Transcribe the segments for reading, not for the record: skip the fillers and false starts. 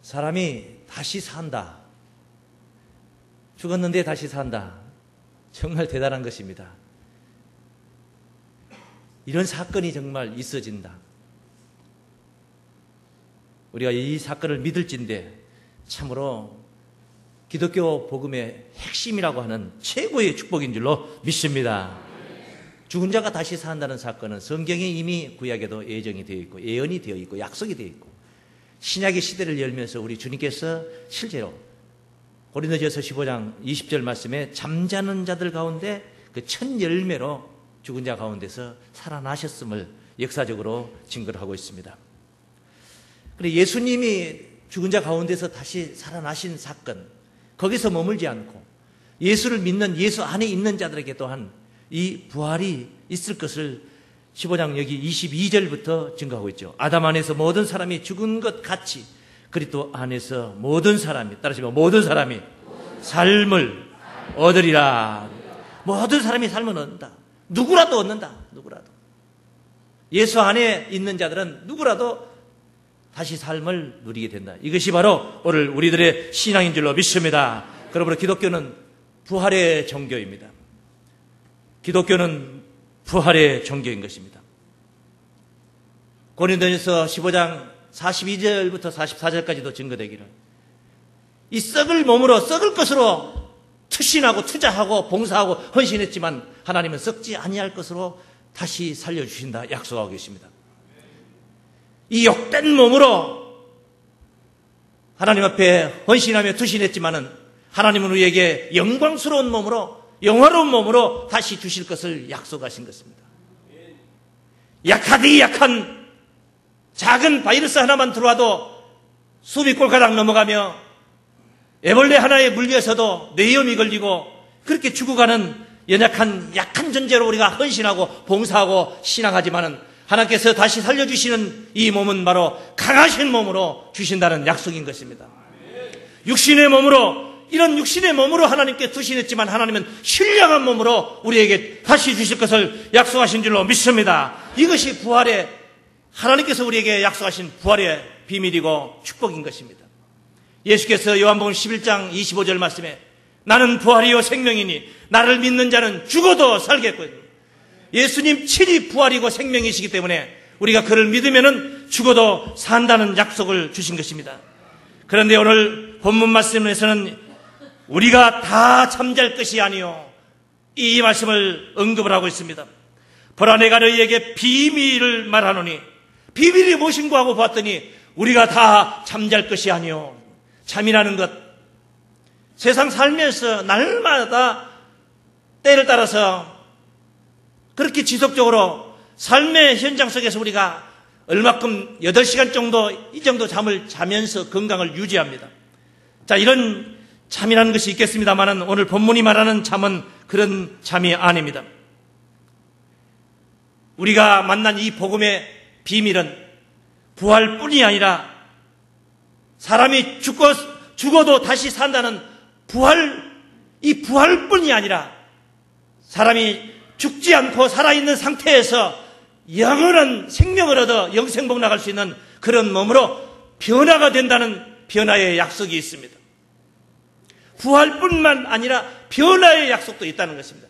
사람이 다시 산다. 죽었는데 다시 산다. 정말 대단한 것입니다. 이런 사건이 정말 있어진다. 우리가 이 사건을 믿을진데 참으로 기독교 복음의 핵심이라고 하는 최고의 축복인 줄로 믿습니다. 죽은 자가 다시 산다는 사건은 성경에 이미 구약에도 예정이 되어 있고 예언이 되어 있고 약속이 되어 있고 신약의 시대를 열면서 우리 주님께서 실제로 고린도전서 15장 20절 말씀에 잠자는 자들 가운데 그 첫 열매로 죽은 자 가운데서 살아나셨음을 역사적으로 증거를 하고 있습니다. 그런데 예수님이 죽은 자 가운데서 다시 살아나신 사건, 거기서 머물지 않고 예수를 믿는 예수 안에 있는 자들에게 또한 이 부활이 있을 것을 15장 여기 22절부터 증거하고 있죠. 아담 안에서 모든 사람이 죽은 것 같이 그리스도 안에서 모든 사람이, 따라하시면 모든 사람이 삶을 얻으리라. 모든 사람이 삶을 얻는다. 누구라도 얻는다. 누구라도. 예수 안에 있는 자들은 누구라도 다시 삶을 누리게 된다. 이것이 바로 오늘 우리들의 신앙인 줄로 믿습니다. 그러므로 기독교는 부활의 종교입니다. 기독교는 부활의 종교인 것입니다. 고린도전서 15장 42절부터 44절까지도 증거되기를 이 썩을 몸으로 썩을 것으로 투신하고 투자하고 봉사하고 헌신했지만 하나님은 썩지 아니할 것으로 다시 살려주신다 약속하고 계십니다. 이 욕된 몸으로 하나님 앞에 헌신하며 투신했지만은 하나님은 우리에게 영광스러운 몸으로 영화로운 몸으로 다시 주실 것을 약속하신 것입니다. 약하디 약한 작은 바이러스 하나만 들어와도 수비 꼴가닥 넘어가며 애벌레 하나에 물려서도 뇌염이 걸리고 그렇게 죽어가는 약한 존재로 우리가 헌신하고 봉사하고 신앙하지만은 하나님께서 다시 살려주시는 이 몸은 바로 강하신 몸으로 주신다는 약속인 것입니다. 육신의 몸으로, 이런 육신의 몸으로 하나님께 투신했지만 하나님은 신령한 몸으로 우리에게 다시 주실 것을 약속하신 줄로 믿습니다. 이것이 부활의, 하나님께서 우리에게 약속하신 부활의 비밀이고 축복인 것입니다. 예수께서 요한복음 11장 25절 말씀에 나는 부활이요 생명이니 나를 믿는 자는 죽어도 살겠고, 예수님 친히 부활이고 생명이시기 때문에 우리가 그를 믿으면은 죽어도 산다는 약속을 주신 것입니다. 그런데 오늘 본문 말씀에서는 우리가 다 잠잘 것이 아니요, 이 말씀을 언급을 하고 있습니다. 보라 내가 너희에게 비밀을 말하노니, 비밀이 무엇인가 하고 봤더니 우리가 다 잠잘 것이 아니요. 잠이라는 것, 세상 살면서 날마다 때를 따라서 그렇게 지속적으로 삶의 현장 속에서 우리가 얼마큼 8시간 정도, 이 정도 잠을 자면서 건강을 유지합니다. 자, 이런 잠이라는 것이 있겠습니다만 오늘 본문이 말하는 잠은 그런 잠이 아닙니다. 우리가 만난 이 복음의 비밀은 부활뿐이 아니라 사람이 죽어도 다시 산다는 이 부활뿐이 아니라 사람이 죽지 않고 살아있는 상태에서 영원한 생명을 얻어 영생복 나갈 수 있는 그런 몸으로 변화가 된다는 변화의 약속이 있습니다. 부활뿐만 아니라 변화의 약속도 있다는 것입니다.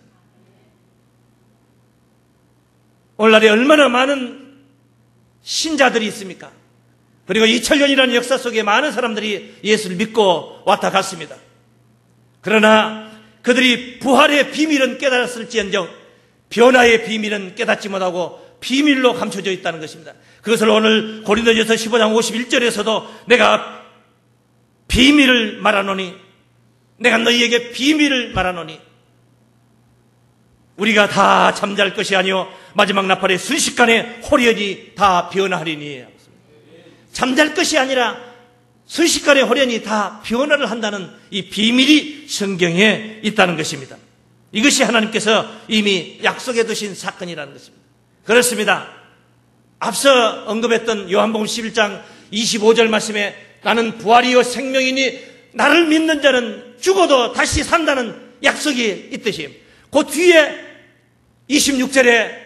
오늘날에 얼마나 많은 신자들이 있습니까? 그리고 2000년이라는 역사 속에 많은 사람들이 예수를 믿고 왔다 갔습니다. 그러나 그들이 부활의 비밀은 깨달았을지언정 변화의 비밀은 깨닫지 못하고 비밀로 감춰져 있다는 것입니다. 그것을 오늘 고린도전서 15장 51절에서도 내가 비밀을 말하노니, 내가 너희에게 비밀을 말하노니 우리가 다 잠잘 것이 아니요 마지막 나팔에 순식간에 호련히 다 변화하리니. 잠잘 것이 아니라 순식간에 호련히 다 변화를 한다는 이 비밀이 성경에 있다는 것입니다. 이것이 하나님께서 이미 약속해 두신 사건이라는 것입니다. 그렇습니다. 앞서 언급했던 요한복음 11장 25절 말씀에 나는 부활이요 생명이니 나를 믿는 자는 죽어도 다시 산다는 약속이 있듯이 그 뒤에 26절에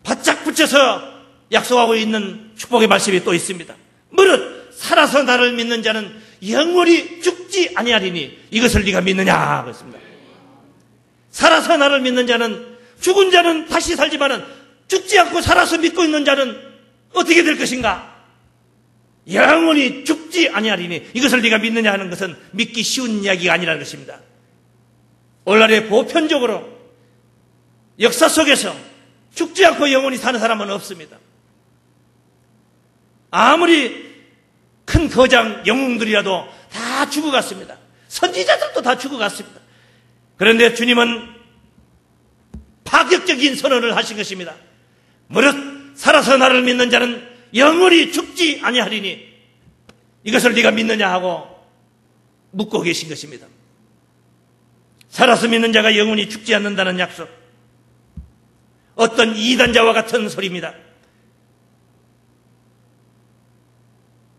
바짝 붙여서 약속하고 있는 축복의 말씀이 또 있습니다. 무릇 살아서 나를 믿는 자는 영원히 죽지 아니하리니 이것을 네가 믿느냐 그랬습니다. 살아서 나를 믿는 자는, 죽은 자는 다시 살지만은 죽지 않고 살아서 믿고 있는 자는 어떻게 될 것인가? 영원히 죽지 아니하리니 이것을 네가 믿느냐 하는 것은 믿기 쉬운 이야기가 아니라는 것입니다. 오늘날에 보편적으로 역사 속에서 죽지 않고 영원히 사는 사람은 없습니다. 아무리 큰 거장 영웅들이라도 다 죽어갔습니다. 선지자들도 다 죽어갔습니다. 그런데 주님은 파격적인 선언을 하신 것입니다. 무릇 살아서 나를 믿는 자는 영원히 죽지 아니하리니 이것을 네가 믿느냐 하고 묻고 계신 것입니다. 살아서 믿는 자가 영원히 죽지 않는다는 약속, 어떤 이단자와 같은 소리입니다.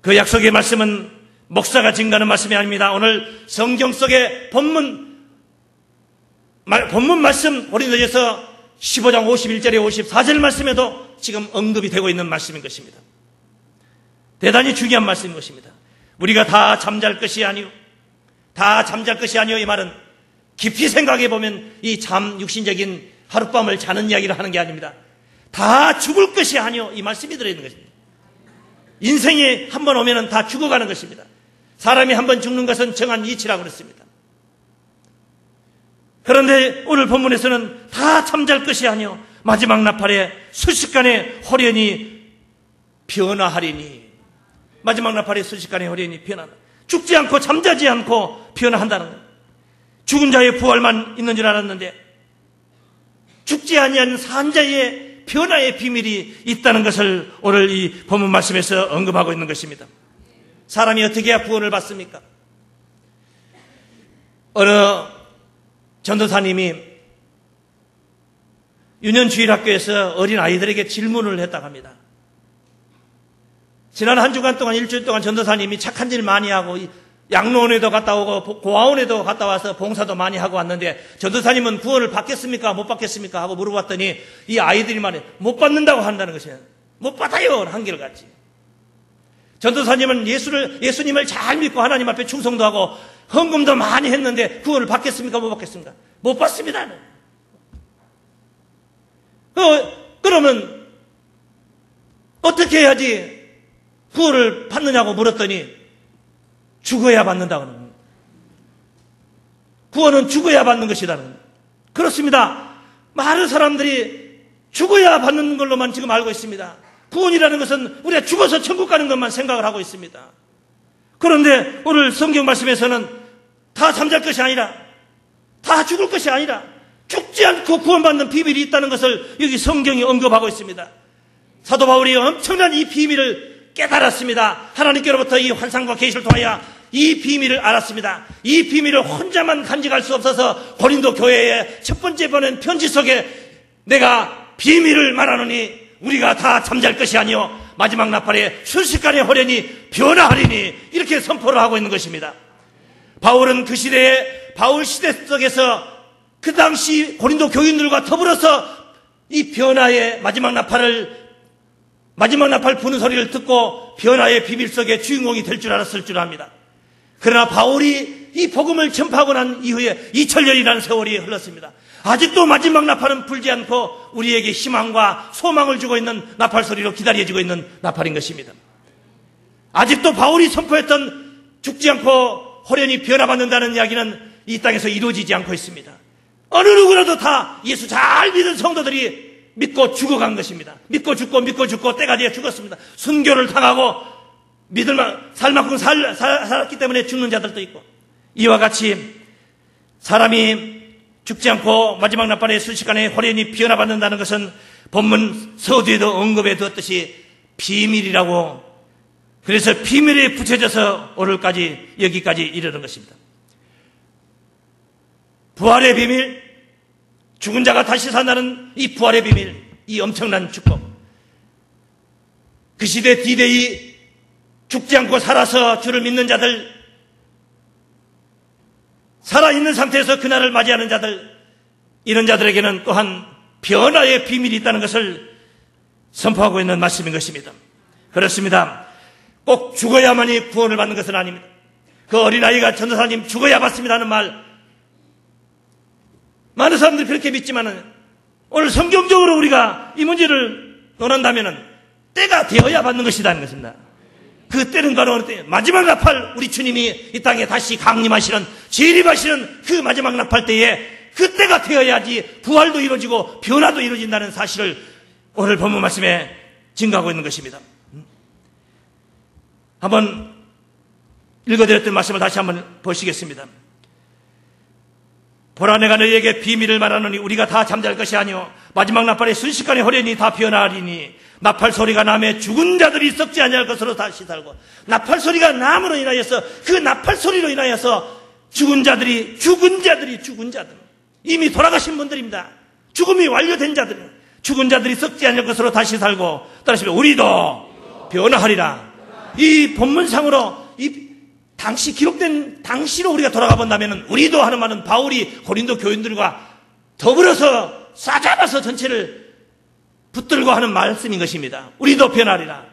그 약속의 말씀은 목사가 증가하는 말씀이 아닙니다. 오늘 성경 속의 본문 말씀 고린도전서 15장 51절에 54절 말씀에도 지금 언급이 되고 있는 말씀인 것입니다. 대단히 중요한 말씀인 것입니다. 우리가 다 잠잘 것이 아니요, 다 잠잘 것이 아니요, 이 말은 깊이 생각해 보면 이 육신적인 하룻밤을 자는 이야기를 하는 게 아닙니다. 다 죽을 것이 아니요, 이 말씀이 들어있는 것입니다. 인생이 한 번 오면은 다 죽어가는 것입니다. 사람이 한 번 죽는 것은 정한 이치라고 그랬습니다. 그런데 오늘 본문에서는 다 잠잘 것이 아니요 마지막 나팔에 순식간에 호련히 변화하리니, 마지막 나팔에 순식간에 호련히 변화한다. 죽지 않고 잠자지 않고 변화한다는 거예요. 죽은 자의 부활만 있는 줄 알았는데 죽지 아니한 산자의 변화의 비밀이 있다는 것을 오늘 이 본문 말씀에서 언급하고 있는 것입니다. 사람이 어떻게 해야 구원을 받습니까? 어느 전도사님이 유년주일학교에서 어린 아이들에게 질문을 했다고 합니다. 지난 한 주간 동안, 일주일 동안 전도사님이 착한 일 많이 하고 양로원에도 갔다 오고 고아원에도 갔다 와서 봉사도 많이 하고 왔는데 전도사님은 구원을 받겠습니까? 못 받겠습니까? 하고 물어봤더니 이 아이들이 말해 못 받는다고 한다는 것이에요. 못 받아요. 한결같이. 전도사님은 예수님을 잘 믿고 하나님 앞에 충성도 하고 헌금도 많이 했는데 구원을 받겠습니까? 못 받겠습니까? 못 받습니다. 그러면 어떻게 해야지 구원을 받느냐고 물었더니 죽어야 받는다고 하는 겁니다. 구원은 죽어야 받는 것이라는 겁니다. 그렇습니다. 많은 사람들이 죽어야 받는 걸로만 지금 알고 있습니다. 구원이라는 것은 우리가 죽어서 천국 가는 것만 생각을 하고 있습니다. 그런데 오늘 성경 말씀에서는 다 잠잘 것이 아니라, 다 죽을 것이 아니라 죽지 않고 구원받는 비밀이 있다는 것을 여기 성경이 언급하고 있습니다. 사도 바울이 엄청난 이 비밀을 깨달았습니다. 하나님께로부터 이 환상과 계시를 통하여 이 비밀을 알았습니다. 이 비밀을 혼자만 간직할 수 없어서 고린도 교회의 첫 번째 보낸 편지 속에 내가 비밀을 말하노니 우리가 다 잠잘 것이 아니요 마지막 나팔에 순식간에 호련히 변화하리니 이렇게 선포를 하고 있는 것입니다. 바울은 그 시대에 바울 시대 속에서 그 당시 고린도 교인들과 더불어서 이 변화의 마지막 나팔 부는 소리를 듣고 변화의 비밀 속의 주인공이 될 줄 알았을 줄 압니다. 그러나 바울이 이 복음을 전파하고 난 이후에 2000년이라는 세월이 흘렀습니다. 아직도 마지막 나팔은 불지 않고 우리에게 희망과 소망을 주고 있는 나팔 소리로 기다려지고 있는 나팔인 것입니다. 아직도 바울이 선포했던 죽지 않고 호련히 변화받는다는 이야기는 이 땅에서 이루어지지 않고 있습니다. 어느 누구라도 다 예수 잘 믿은 성도들이 믿고 죽어간 것입니다. 믿고 죽고 때가 되어 죽었습니다. 순교를 당하고 살 만큼 살았기 때문에 죽는 자들도 있고, 이와 같이 사람이 죽지 않고 마지막 나팔의 순식간에 호련히 변화받는다는 것은 본문 서두에도 언급해 두었듯이 비밀이라고, 그래서 비밀에 붙여져서 오늘까지 여기까지 이르는 것입니다. 부활의 비밀, 죽은 자가 다시 산다는 이 부활의 비밀, 이 엄청난 축복. 그 시대 디데이, 죽지 않고 살아서 주를 믿는 자들, 살아있는 상태에서 그날을 맞이하는 자들, 이런 자들에게는 또한 변화의 비밀이 있다는 것을 선포하고 있는 말씀인 것입니다. 그렇습니다. 꼭 죽어야만이 구원을 받는 것은 아닙니다. 그 어린아이가 전도사님 죽어야 받습니다 하는 말, 많은 사람들이 그렇게 믿지만은 오늘 성경적으로 우리가 이 문제를 논한다면은 때가 되어야 받는 것이라는 것입니다. 그 때는 바로 어느 때, 마지막 나팔, 우리 주님이 이 땅에 다시 강림하시는, 재림하시는 그 마지막 나팔 때에 그 때가 되어야지 부활도 이루어지고 변화도 이루어진다는 사실을 오늘 본문 말씀에 증거하고 있는 것입니다. 한번 읽어드렸던 말씀을 다시 한번 보시겠습니다. 보라, 내가 너희에게 비밀을 말하노니 우리가 다 잠잘 것이 아니요 마지막 나팔에 순식간에 호련히 다 변화하리니 나팔 소리가 나매 죽은 자들이 썩지 아니할 것으로 다시 살고, 나팔 소리가 남으로 인하여서, 그 나팔 소리로 인하여서 죽은 자들, 이미 돌아가신 분들입니다. 죽음이 완료된 자들, 죽은 자들이 썩지 않을 것으로 다시 살고, 따라서 우리도 변화하리라. 이 본문상으로 이 당시 기록된 당시로 우리가 돌아가 본다면 우리도 하는 말은 바울이 고린도 교인들과 더불어서 싸잡아서 전체를 붙들고 하는 말씀인 것입니다. 우리도 변하리라.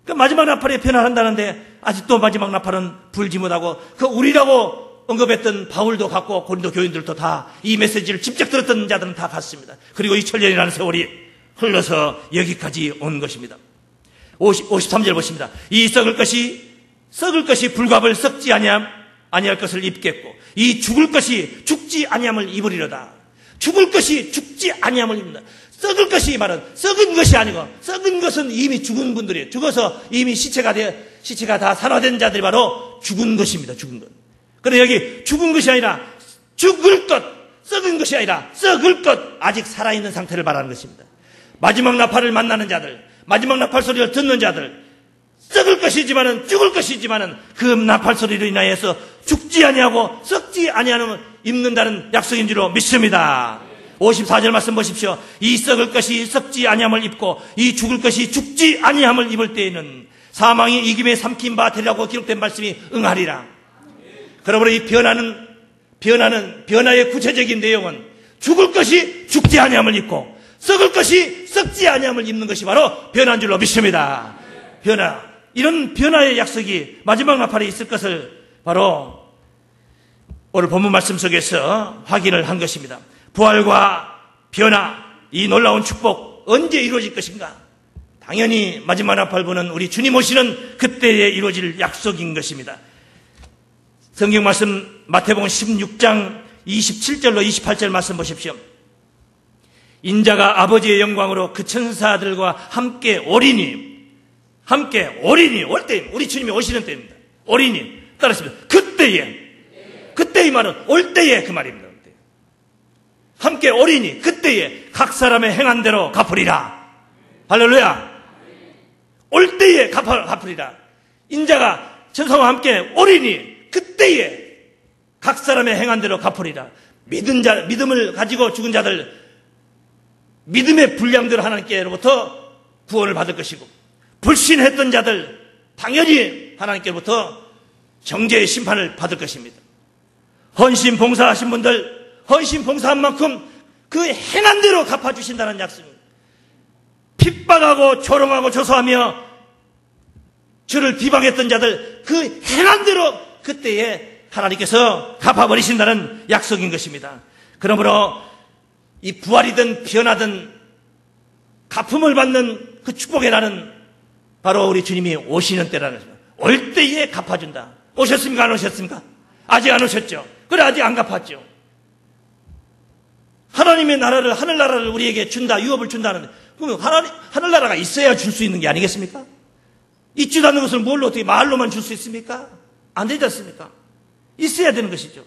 그 마지막 나팔에 변화한다는데 아직도 마지막 나팔은 불지 못하고, 그 우리라고 언급했던 바울도 갔고 고린도 교인들도 다 이 메시지를 직접 들었던 자들은 다 갔습니다. 그리고 2000년이라는 세월이 흘러서 여기까지 온 것입니다. 53절 보십니다. 이 썩을 것이 불갑을 썩지 아니할 것을 입겠고, 이 죽을 것이 죽지 아니함을 입으리로다. 죽을 것이 죽지 아니함을 입는다. 썩을 것이 말은 썩은 것이 아니고, 썩은 것은 이미 죽은 분들이에요. 죽어서 이미 시체가 다 산화된 자들이 바로 죽은 것입니다. 죽은 것. 그런데 여기 죽은 것이 아니라 죽을 것, 썩은 것이 아니라 썩을 것, 아직 살아있는 상태를 말하는 것입니다. 마지막 나팔을 만나는 자들, 마지막 나팔 소리를 듣는 자들, 썩을 것이지만은, 죽을 것이지만은 그 나팔 소리로 인하여서 죽지 아니하고 썩지 아니하는 입는다는 약속인 줄로 믿습니다. 54절 말씀 보십시오. 이 썩을 것이 썩지 아니함을 입고 이 죽을 것이 죽지 아니함을 입을 때에는 사망이 이김에 삼킨 바 되리라고 기록된 말씀이 응하리라. 그러므로 이 변화의 구체적인 내용은 죽을 것이 죽지 아니함을 입고 썩을 것이 썩지 아니함을 입는 것이 바로 변화인 줄로 믿습니다. 변화. 이런 변화의 약속이 마지막 나팔에 있을 것을 바로 오늘 본문 말씀 속에서 확인을 한 것입니다. 부활과 변화, 이 놀라운 축복 언제 이루어질 것인가? 당연히 마지막 나팔 부는 우리 주님 오시는 그때에 이루어질 약속인 것입니다. 성경 말씀 마태복음 16장 27절로 28절 말씀 보십시오. 인자가 아버지의 영광으로 그 천사들과 함께 오리니 올 때, 우리 주님이 오시는 때입니다. 오리니, 따라하시면 그때의 말은 올 때에 그 말입니다. 함께 오리니 그때에 각 사람의 행한 대로 갚으리라. 할렐루야. 올 때에 갚으리라. 인자가 천사와 함께 오리니 그때에 각 사람의 행한 대로 갚으리라. 믿음을 가지고 죽은 자들, 믿음의 분량대로 하나님께로부터 구원을 받을 것이고, 불신했던 자들 당연히 하나님께로부터 정죄의 심판을 받을 것입니다. 헌신 봉사하신 분들, 헌신 봉사한 만큼 그 행한 대로 갚아주신다는 약속입니다. 핍박하고 조롱하고 조소하며 주를 비방했던 자들, 그 행한 대로 그때에 하나님께서 갚아버리신다는 약속인 것입니다. 그러므로 이 부활이든 변화든 갚음을 받는 그 축복의 날은 바로 우리 주님이 오시는 때라는 것입니다. 올 때에 갚아준다. 오셨습니까? 안 오셨습니까? 아직 안 오셨죠. 그래, 아직 안 갚았죠. 하나님의 나라를, 하늘나라를 우리에게 준다, 유업을 준다는데, 그러면 하늘나라가 있어야 줄 수 있는 게 아니겠습니까? 있지도 않는 것을 뭘로 어떻게 말로만 줄 수 있습니까? 안 되지 않습니까? 있어야 되는 것이죠.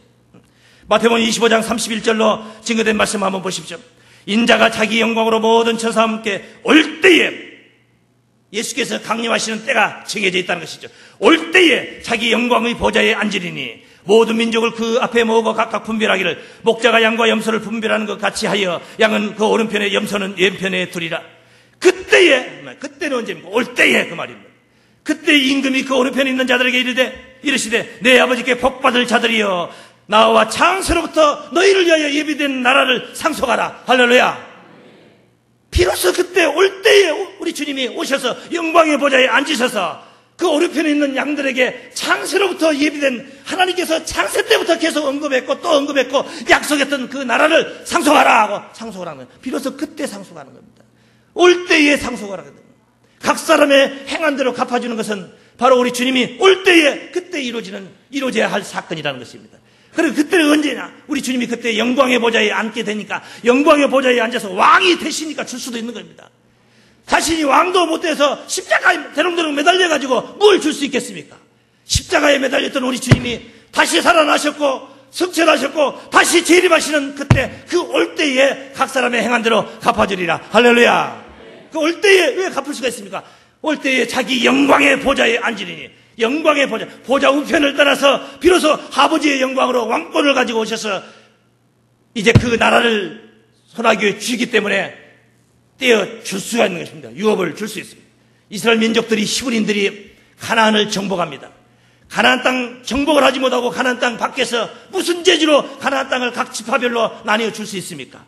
마태복음 25장 31절로 증거된 말씀 한번 보십시오. 인자가 자기 영광으로 모든 천사와 함께 올 때에, 예수께서 강림하시는 때가 정해져 있다는 것이죠. 올 때에 자기 영광의 보좌에 앉으리니 모든 민족을 그 앞에 모으고 각각 분별하기를, 목자가 양과 염소를 분별하는 것 같이 하여 양은 그 오른편에 염소는 왼편에 두리라. 그때는 언제입니까? 올 때에 그 말입니다. 그때 임금이 그 오른편에 있는 자들에게 이르시되 내 아버지께 복받을 자들이여, 나와 창세로부터 너희를 위하여 예비된 나라를 상속하라. 할렐루야. 비로소 그때 올 때에 우리 주님이 오셔서 영광의 보좌에 앉으셔서 그 오른편에 있는 양들에게 창세로부터 예비된 하나님께서 창세 때부터 계속 언급했고 또 언급했고 약속했던 그 나라를 상속하라 하고 상속하라는 거예요. 비로소 그때 상속하는 겁니다. 올 때에 상속하라거든요. 각 사람의 행한 대로 갚아주는 것은 바로 우리 주님이 올 때에 그때 이루어져야 할 사건이라는 것입니다. 그리고 그때는 언제냐? 우리 주님이 그때 영광의 보좌에 앉게 되니까 영광의 보좌에 앉아서 왕이 되시니까 줄 수도 있는 겁니다. 자신이 왕도 못 돼서 십자가에 대롱대롱 매달려가지고 뭘 줄 수 있겠습니까? 십자가에 매달렸던 우리 주님이 다시 살아나셨고 승천하셨고 다시 재림하시는 그때 그 올 때에 각 사람의 행한 대로 갚아주리라. 할렐루야. 그 올 때에 왜 갚을 수가 있습니까? 올 때에 자기 영광의 보좌에 앉으리니 영광의 보좌 우편을 떠나서 비로소 아버지의 영광으로 왕권을 가지고 오셔서 이제 그 나라를 손아귀에 쥐기 때문에 떼어 줄 수가 있는 것입니다. 유업을 줄 수 있습니다. 이스라엘 민족들이 히브리인들이 가나안을 정복합니다. 가나안 땅 정복을 하지 못하고 가나안 땅 밖에서 무슨 재주로 가나안 땅을 각 지파별로 나뉘어 줄 수 있습니까?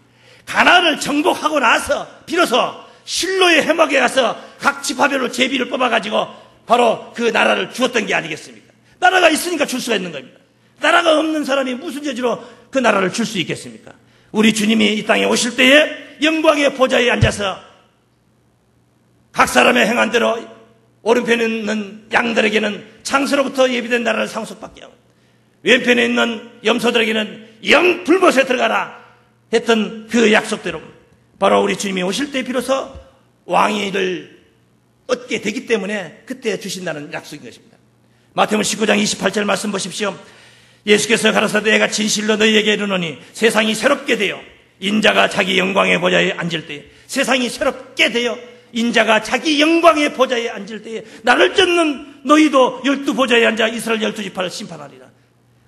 가나안을 정복하고 나서 비로소 실로의 해막에 가서 각 지파별로 제비를 뽑아가지고 바로 그 나라를 주었던 게 아니겠습니까? 나라가 있으니까 줄 수가 있는 겁니다. 나라가 없는 사람이 무슨 재주로 그 나라를 줄 수 있겠습니까? 우리 주님이 이 땅에 오실 때에 영광의 보좌에 앉아서 각 사람의 행한 대로 오른편에 있는 양들에게는 창세로부터 예비된 나라를 상속받게 하고 왼편에 있는 염소들에게는 영 불못에 들어가라 했던 그 약속대로 바로 우리 주님이 오실 때 비로소 왕위를 얻게 되기 때문에 그때 주신다는 약속인 것입니다. 마태복음 19장 28절 말씀 보십시오. 예수께서 가라사대 내가 진실로 너희에게 이르노니 세상이 새롭게 되어 인자가 자기 영광의 보좌에 앉을 때에 세상이 새롭게 되어 인자가 자기 영광의 보좌에 앉을 때에 나를 쫓는 너희도 12보좌에 앉아 이스라엘 12지파를 심판하리라.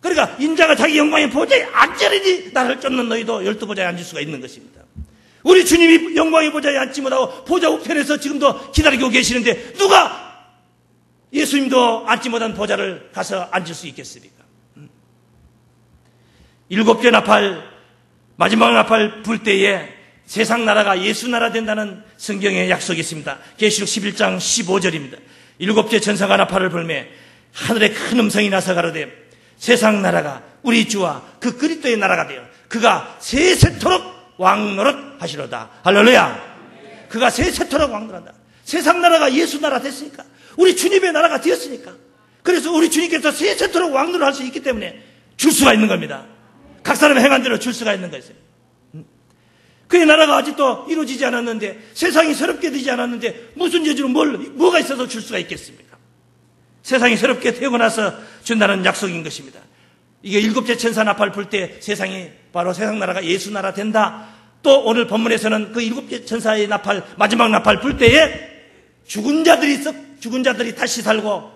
그러니까 인자가 자기 영광의 보좌에 앉으리니 나를 쫓는 너희도 12보좌에 앉을 수가 있는 것입니다. 우리 주님이 영광의 보좌에 앉지 못하고 보좌 우편에서 지금도 기다리고 계시는데 누가 예수님도 앉지 못한 보좌를 가서 앉을 수 있겠습니까? 7개 나팔 마지막 나팔 불 때에 세상 나라가 예수 나라 된다는 성경의 약속이 있습니다. 계시록 11장 15절입니다. 7째 천사가 나팔을 불매 하늘에 큰 음성이 나서 가로되 세상 나라가 우리 주와 그 그리스도의 나라가 되어 그가 세세토록 왕노릇 하시로다. 할렐루야. 그가 세세토록 왕노릇한다. 세상 나라가 예수 나라 됐으니까 우리 주님의 나라가 되었으니까 그래서 우리 주님께서 세세토록 왕노릇 할 수 있기 때문에 줄 수가 있는 겁니다. 각 사람의 행한 대로 줄 수가 있는 것이에요. 그의 나라가 아직도 이루어지지 않았는데 세상이 새롭게 되지 않았는데 무슨 재주로 뭐가 있어서 줄 수가 있겠습니까? 세상이 새롭게 되고 나서 준다는 약속인 것입니다. 이게 7째 천사 나팔 불 때 세상이 바로 세상 나라가 예수 나라 된다. 또 오늘 본문에서는 그 7째 천사의 나팔 마지막 나팔 불 때에 죽은 자들이 다시 살고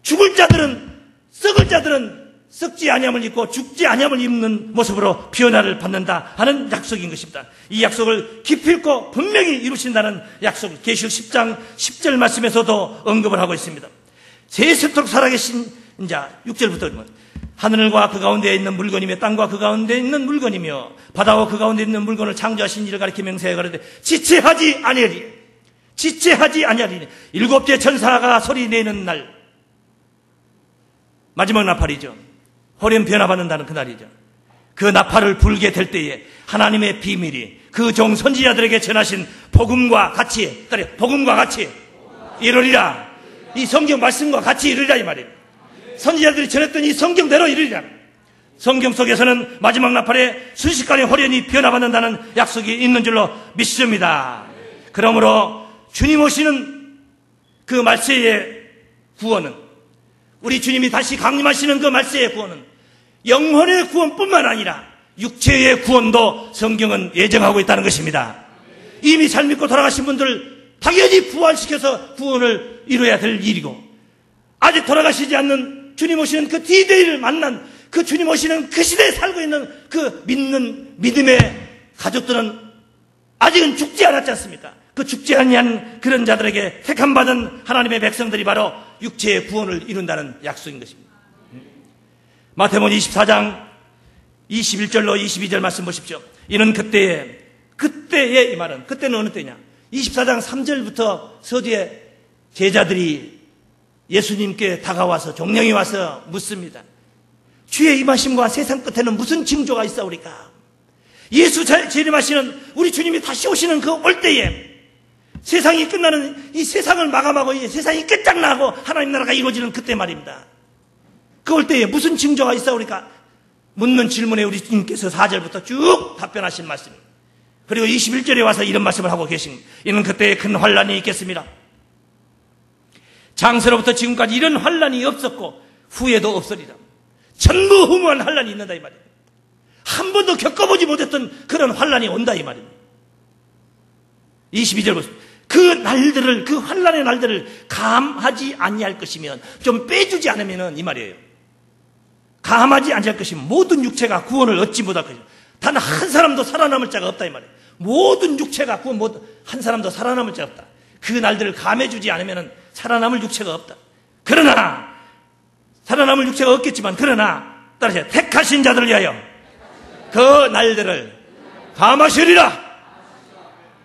죽을 자들은 썩을 자들은 썩지 아니함을 입고 죽지 아니함을 입는 모습으로 피어나를 받는다 하는 약속인 것입니다. 이 약속을 기필코 분명히 이루신다는 약속 계시록 10장 10절 말씀에서도 언급을 하고 있습니다. 세세토록 살아계신 자 6절부터 하늘과 그 가운데 있는 물건이며 땅과 그 가운데 있는 물건이며 바다와 그 가운데 있는 물건을 창조하신 이를 가리켜 맹세하여 가로되 지체하지 아니하리니 7째 천사가 소리내는 날 마지막 나팔이죠. 호련 변화받는다는 그날이죠. 그 나팔을 불게 될 때에 하나님의 비밀이 그 종 선지자들에게 전하신 복음과 같이 이루리라. 이 성경 말씀과 같이 이루리라 이 말이에요. 선지자들이 전했던 이 성경대로 이루리라. 성경 속에서는 마지막 나팔에 순식간에 호련이 변화받는다는 약속이 있는 줄로 믿습니다. 그러므로 주님 오시는 그 말세의 구원은 우리 주님이 다시 강림하시는 그 말세의 구원은 영혼의 구원뿐만 아니라 육체의 구원도 성경은 예정하고 있다는 것입니다. 이미 잘 믿고 돌아가신 분들 당연히 부활시켜서 구원을 이루어야 될 일이고 아직 돌아가시지 않는 주님 오시는 그 D-Day를 만난 그 주님 오시는 그 시대에 살고 있는 그 믿는 믿음의 가족들은 아직은 죽지 않았지 않습니까? 그 죽지 아니한 그런 자들에게 택함받은 하나님의 백성들이 바로 육체의 구원을 이룬다는 약속인 것입니다. 마태복음 24장 21절로 22절 말씀 보십시오. 이는 그때의 이 말은 그때는 어느 때냐? 24장 3절부터 서두에 제자들이 예수님께 다가와서 종령이 와서 묻습니다. 주의 임하심과 세상 끝에는 무슨 징조가 있사오리까? 예수 재림하시는 우리 주님이 다시 오시는 그 올 때에 세상이 끝나는 이 세상을 마감하고 이 세상이 끝장나고 하나님 나라가 이루어지는 그때 말입니다. 그 올 때에 무슨 징조가 있사오리까? 묻는 질문에 우리 주님께서 4절부터 쭉 답변하신 말씀. 그리고 21절에 와서 이런 말씀을 하고 계십니다. 이는 그때에 큰 환란이 있겠습니다. 장세로부터 지금까지 이런 환란이 없었고 후에도 없으리라. 전무후무한 환란이 있는다 이 말이에요. 한 번도 겪어보지 못했던 그런 환란이 온다 이 말입니다. 22절 보세요. 그 날들을, 그 환란의 날들을 감하지 아니할 것이면, 좀 빼주지 않으면 이 말이에요. 감하지 아니할 것이면 모든 육체가 구원을 얻지 못할 것이다. 단 한 사람도 살아남을 자가 없다 이 말이에요. 모든 육체가 구원 한 사람도 살아남을 자가 없다. 그 날들을 감해주지 않으면 살아남을 육체가 없다. 그러나 살아남을 육체가 없겠지만, 그러나 따라서 택하신 자들을 위하여 그 날들을 감하시리라.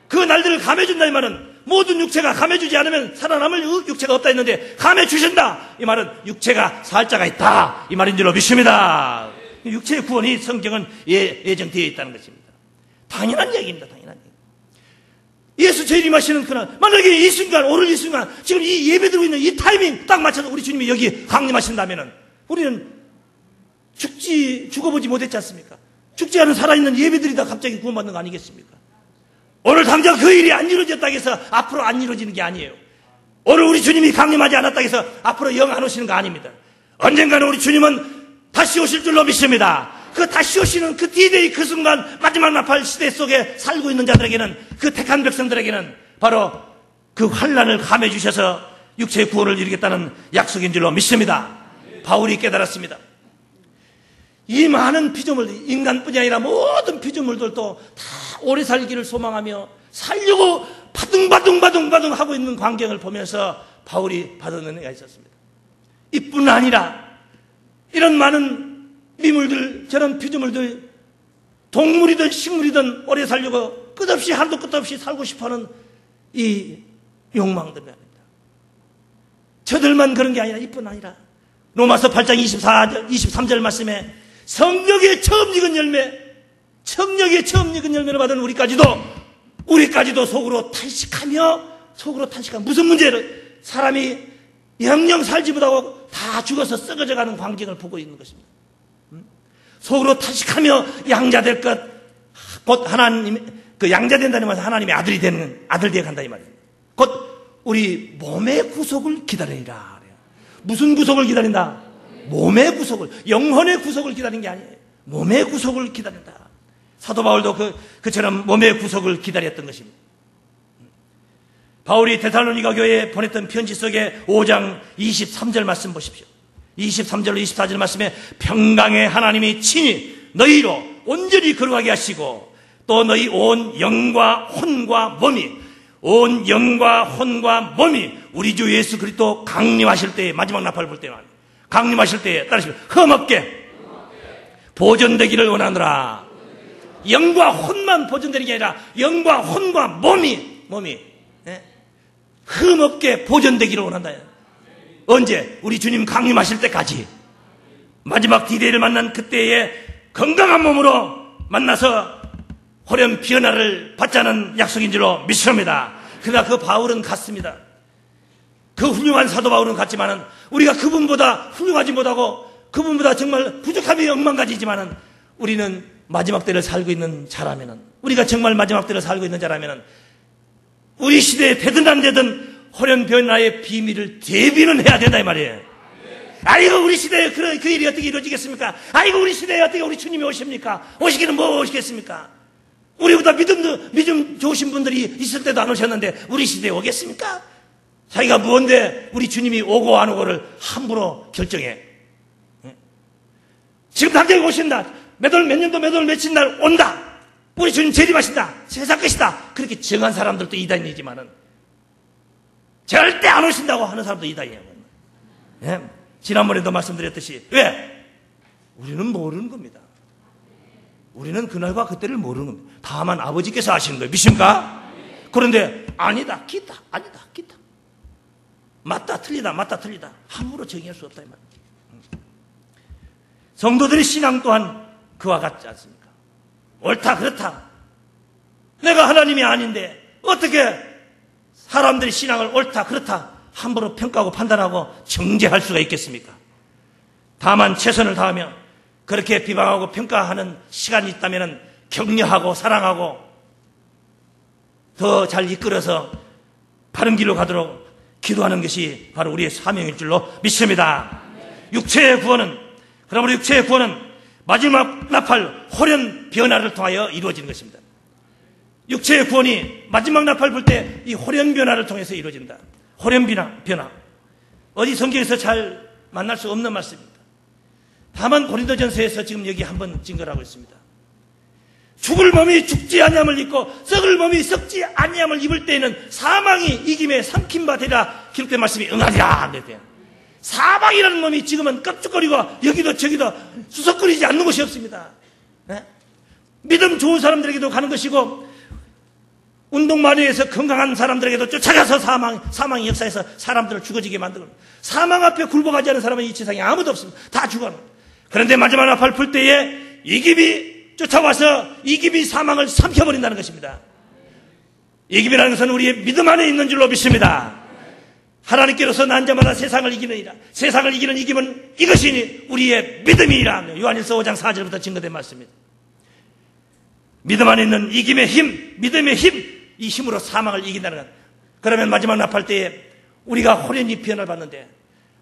그 날들을 감해준다 이 말은 모든 육체가 감해주지 않으면 살아남을 육체가 없다 했는데 감해주신다 이 말은 육체가 살 자가 있다 이 말인 줄로 믿습니다. 육체의 구원이 성경은 예정되어 있다는 것입니다. 당연한 얘기입니다. 당연한 얘기. 예수 재림하시는 그날, 만약에 이 순간, 오늘 이 순간, 지금 이 예배드리고 있는 이 타이밍 딱 맞춰서 우리 주님이 여기 강림하신다면 우리는 죽어보지 못했지 않습니까? 죽지 않은 살아있는 예배드리다 갑자기 구원받는 거 아니겠습니까? 오늘 당장 그 일이 안 이루어졌다고 해서 앞으로 안 이루어지는 게 아니에요. 오늘 우리 주님이 강림하지 않았다고 해서 앞으로 영 안 오시는 거 아닙니다. 언젠가는 우리 주님은 다시 오실 줄로 믿습니다. 그 다시 오시는 그 D-Day 그 순간 마지막 나팔 시대 속에 살고 있는 자들에게는, 그 택한 백성들에게는 바로 그 환란을 감해 주셔서 육체의 구원을 이루겠다는 약속인 줄로 믿습니다. 바울이 깨달았습니다. 이 많은 피조물, 인간뿐이 아니라 모든 피조물들도 다 오래 살기를 소망하며 살려고 바둥바둥 하고 있는 광경을 보면서 바울이 받은 은혜가 있었습니다. 이뿐 아니라 이런 많은 미물들, 저런 피조물들, 동물이든 식물이든 오래 살려고 끝없이 한도 끝없이 살고 싶어하는 이 욕망들 말입니다. 저들만 그런 게 아니라 이뿐 아니라 로마서 8장 23절 말씀에 성령의 처음 익은 열매, 성령의 처음 익은 열매를 받은 우리까지도 속으로 탄식하며 무슨 문제를, 사람이 영영 살지 못하고 다 죽어서 썩어져가는 광경을 보고 있는 것입니다. 속으로 탄식하며 양자될 것, 곧 하나님, 그 양자된다는 말은 하나님의 아들 되어 간다 이 말이에요. 곧 우리 몸의 구속을 기다리라. 무슨 구속을 기다린다? 몸의 구속을, 영혼의 구속을 기다리는 게 아니에요. 몸의 구속을 기다린다. 사도 바울도 그처럼 몸의 구속을 기다렸던 것입니다. 바울이 데살로니가 교회에 보냈던 편지 속에 5장 23절 말씀 보십시오. 23절로 24절 말씀에 평강의 하나님이 친히 너희로 온전히 거룩하게 하시고 또 너희 온 영과 혼과 몸이 우리 주 예수 그리스도 강림하실 때에, 마지막 나팔을 불 때만 강림하실 때에 따르시면 흠없게 보존되기를 원하노라. 영과 혼만 보존되는 게 아니라 영과 혼과 몸이 흠없게 보존되기를 원한다. 언제? 우리 주님 강림하실 때까지, 마지막 D-Day를 만난 그때에 건강한 몸으로 만나서 호련 변화를 받자는 약속인 줄로 믿습니다. 그러나 그 바울은 갔습니다. 그 훌륭한 사도 바울은 갔지만은 우리가 그분보다 훌륭하지 못하고 그분보다 정말 부족함이 억만가지지만은 우리는 마지막 때를 살고 있는 자라면은, 우리가 정말 마지막 때를 살고 있는 자라면은 우리 시대에 되든 안 되든 호련 변화의 비밀을 대비는 해야 된다 이 말이에요. 아이고 우리 시대에 그 일이 어떻게 이루어지겠습니까? 아이고 우리 시대에 어떻게 우리 주님이 오십니까? 오시기는 뭐 오시겠습니까? 우리보다 믿음 좋으신 분들이 있을 때도 안 오셨는데 우리 시대에 오겠습니까? 자기가 뭔데 우리 주님이 오고 안 오고를 함부로 결정해. 지금 당장 오신다. 몇 년도 며칠 날 온다. 우리 주님 재림하신다. 세상 끝이다. 그렇게 정한 사람들도 이단이지만은 절대 안 오신다고 하는 사람도 이단이에요. 예? 지난번에도 말씀드렸듯이 왜? 우리는 모르는 겁니다. 우리는 그날과 그때를 모르는 겁니다. 다만 아버지께서 아시는 거예요. 믿습니까? 그런데 아니다, 기다, 아니다, 기다. 맞다 틀리다 맞다 틀리다 함부로 정의할 수 없다 이 말이죠. 성도들의 신앙 또한 그와 같지 않습니까? 옳다 그렇다. 내가 하나님이 아닌데 어떻게 사람들의 신앙을 옳다 그렇다 함부로 평가하고 판단하고 정죄할 수가 있겠습니까? 다만 최선을 다하며 그렇게 비방하고 평가하는 시간이 있다면 격려하고 사랑하고 더 잘 이끌어서 바른 길로 가도록 기도하는 것이 바로 우리의 사명일 줄로 믿습니다. 육체의 구원은, 그러므로 육체의 구원은 마지막 나팔 호련 변화를 통하여 이루어지는 것입니다. 육체의 구원이 마지막 나팔 불 때 이 호련 변화를 통해서 이루어진다. 호련 변화. 어디 성경에서 잘 만날 수 없는 말씀입니다. 다만 고린도전서에서 지금 여기 한번 증거하고 있습니다. 죽을 몸이 죽지 아니함을 입고 썩을 몸이 썩지 아니함을 입을 때에는 사망이 이김에 삼킨 바 되라 기록된 말씀이 응하리라. 사망이라는 몸이 지금은 껍죽거리고 여기도 저기도 수석거리지 않는 곳이 없습니다. 네? 믿음 좋은 사람들에게도 가는 것이고 운동 많이 해서 건강한 사람들에게도 쫓아가서 사망의 역사에서 사람들을 죽어지게 만들고 사망 앞에 굴복하지 않은 사람은 이 세상에 아무도 없습니다. 다 죽어요. 그런데 마지막 나팔 불 때에 이깁이 쫓아와서 이깁이 사망을 삼켜버린다는 것입니다. 이깁이라는 것은 우리의 믿음 안에 있는 줄로 믿습니다. 하나님께로서 난 자마다 세상을 이기느니라. 세상을 이기는 이김은 이것이니 우리의 믿음이라. 요한일서 5장 4절부터 증거된 말씀입니다. 믿음 안에 있는 이김의 힘, 믿음의 힘, 이 힘으로 사망을 이긴다는 것. 그러면 마지막 나팔 때에 우리가 호련히 변화를 받는데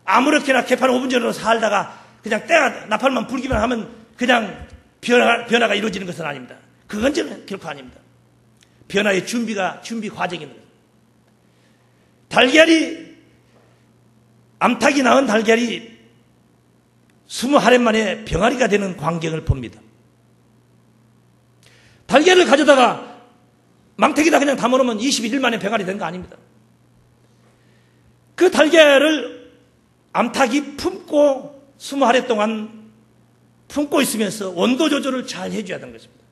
아무렇게나 개판 5분 전으로 살다가 그냥 때가 나팔만 불기만 하면 그냥 변화가 이루어지는 것은 아닙니다. 그건 저는 결코 아닙니다. 변화의 준비 과정입니다. 암탉이 낳은 달걀이 20하렘 만에 병아리가 되는 광경을 봅니다. 달걀을 가져다가 망태기다 그냥 담아놓으면 21일 만에 병아리 된 거 아닙니다. 그 달걀을 암탉이 품고 20하렘 동안 품고 있으면서 온도 조절을 잘 해줘야 하는 것입니다.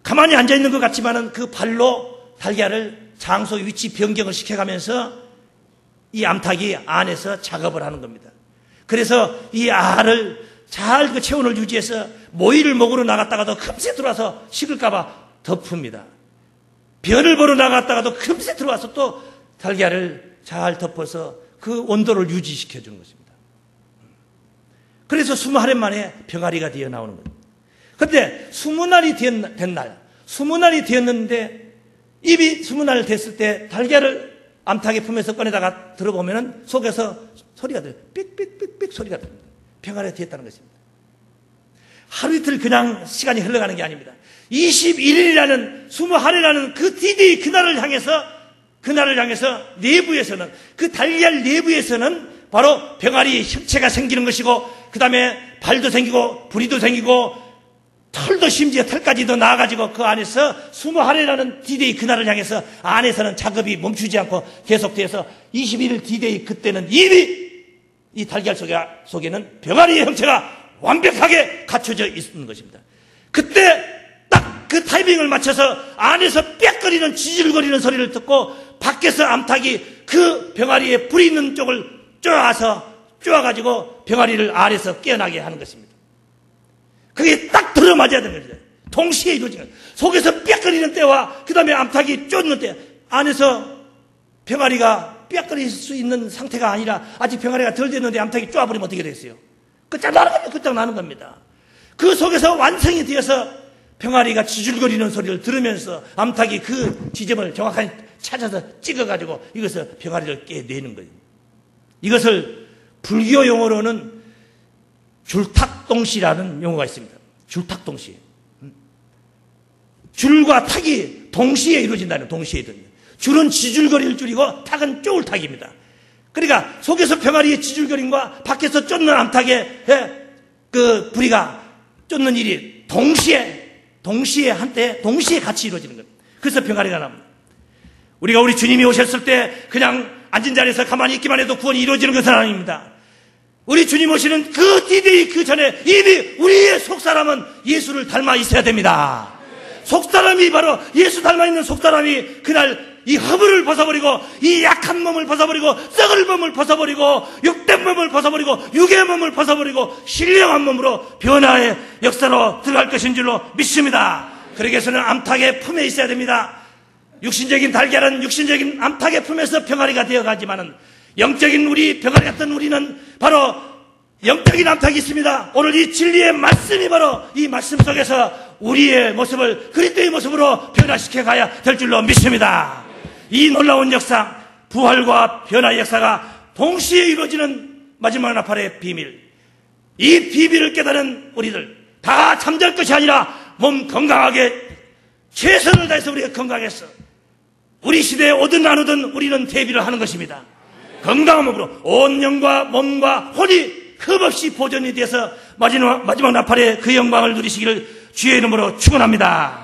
가만히 앉아있는 것 같지만은 그 발로 달걀을 장소 위치 변경을 시켜가면서 이 암탉이 안에서 작업을 하는 겁니다. 그래서 이 알을 잘 그 체온을 유지해서 모이를 먹으러 나갔다가도 금세 들어와서 식을까봐 덮습니다. 변을 보러 나갔다가도 금세 들어와서 또 달걀을 잘 덮어서 그 온도를 유지시켜주는 것입니다. 그래서 20하렘 만에 병아리가 되어 나오는 겁니다. 그런데 20날이 된 날, 20날이 되었는데 입이 20날 됐을 때 달걀을 암탉의 품에서 꺼내다가 들어보면 속에서 소리가 들려요. 삑삑삑삑 소리가 들립니다. 병아리가 되었다는 것입니다. 하루 이틀 그냥 시간이 흘러가는 게 아닙니다. 21일이라는 20하렘이라는 그 D-Day 그날을 향해서 내부에서는 그 달걀 내부에서는 바로 병아리 형체가 생기는 것이고 그 다음에 발도 생기고 부리도 생기고 털도 심지어 털까지도 나와가지고 그 안에서 20하렘이라는 D-Day 그날을 향해서 안에서는 작업이 멈추지 않고 계속돼서 21일 D-Day 그때는 이미 이 달걀 속에는 병아리의 형체가 완벽하게 갖춰져 있는 것입니다. 그때 딱 그 타이밍을 맞춰서 안에서 빽거리는 지질거리는 소리를 듣고 밖에서 암탉이 그 병아리에 불이 있는 쪽을 쪼아가지고 병아리를 안에서 깨어나게 하는 것입니다. 그게 딱 들어맞아야 되는 거죠. 동시에 이루어지는 거예요. 속에서 빽거리는 때와 그 다음에 암탉이 쫓는 때 안에서 병아리가 빽거릴 수 있는 상태가 아니라 아직 병아리가 덜 됐는데 암탉이 쪼아버리면 어떻게 되겠어요? 끝장나는 겁니다. 그 속에서 완성이 되어서 병아리가 지줄거리는 소리를 들으면서 암탉이 그 지점을 정확하게 찾아서 찍어가지고 이것을 병아리를 깨내는 거예요. 이것을 불교 용어로는 줄탁동시라는 용어가 있습니다. 줄탁동시. 줄과 탁이 동시에 이루어진다는 동시에 이루어진다. 줄은 지줄거릴 줄이고 탁은 쪼을 탁입니다. 그러니까 속에서 병아리의 지줄거림과 밖에서 쫓는 암탉의 그 부리가 쫓는 일이 동시에 같이 이루어지는 겁니다. 그래서 병아리가 나옵니다. 우리가 우리 주님이 오셨을 때 그냥 앉은 자리에서 가만히 있기만 해도 구원이 이루어지는 것은 아닙니다. 우리 주님 오시는 그 D-Day 그 전에 이미 우리의 속사람은 예수를 닮아 있어야 됩니다. 속사람이 바로 예수 닮아 있는 속사람이 그날 이 허물을 벗어버리고 이 약한 몸을 벗어버리고 썩을 몸을 벗어버리고 육된 몸을 벗어버리고 육의 몸을 벗어버리고 신령한 몸으로 변화의 역사로 들어갈 것인 줄로 믿습니다. 그러기 위해서는 암탉의 품에 있어야 됩니다. 육신적인 달걀은 육신적인 암탉의 품에서 병아리가 되어가지만은 영적인 우리 병아리 같은 우리는 바로 영적인 암탉이 있습니다. 오늘 이 진리의 말씀이 바로 이 말씀 속에서 우리의 모습을 그리스도의 모습으로 변화시켜 가야 될 줄로 믿습니다. 이 놀라운 역사, 부활과 변화의 역사가 동시에 이루어지는 마지막 나팔의 비밀, 이 비밀을 깨달은 우리들 다 잠잘 것이 아니라 몸 건강하게 최선을 다해서 우리가 건강해서 우리 시대에 오든 안 오든 우리는 대비를 하는 것입니다. 건강한 몸으로 온 영과 몸과 혼이 흠없이 보존이 돼서 마지막 나팔의 그 영광을 누리시기를 주의 이름으로 축원합니다.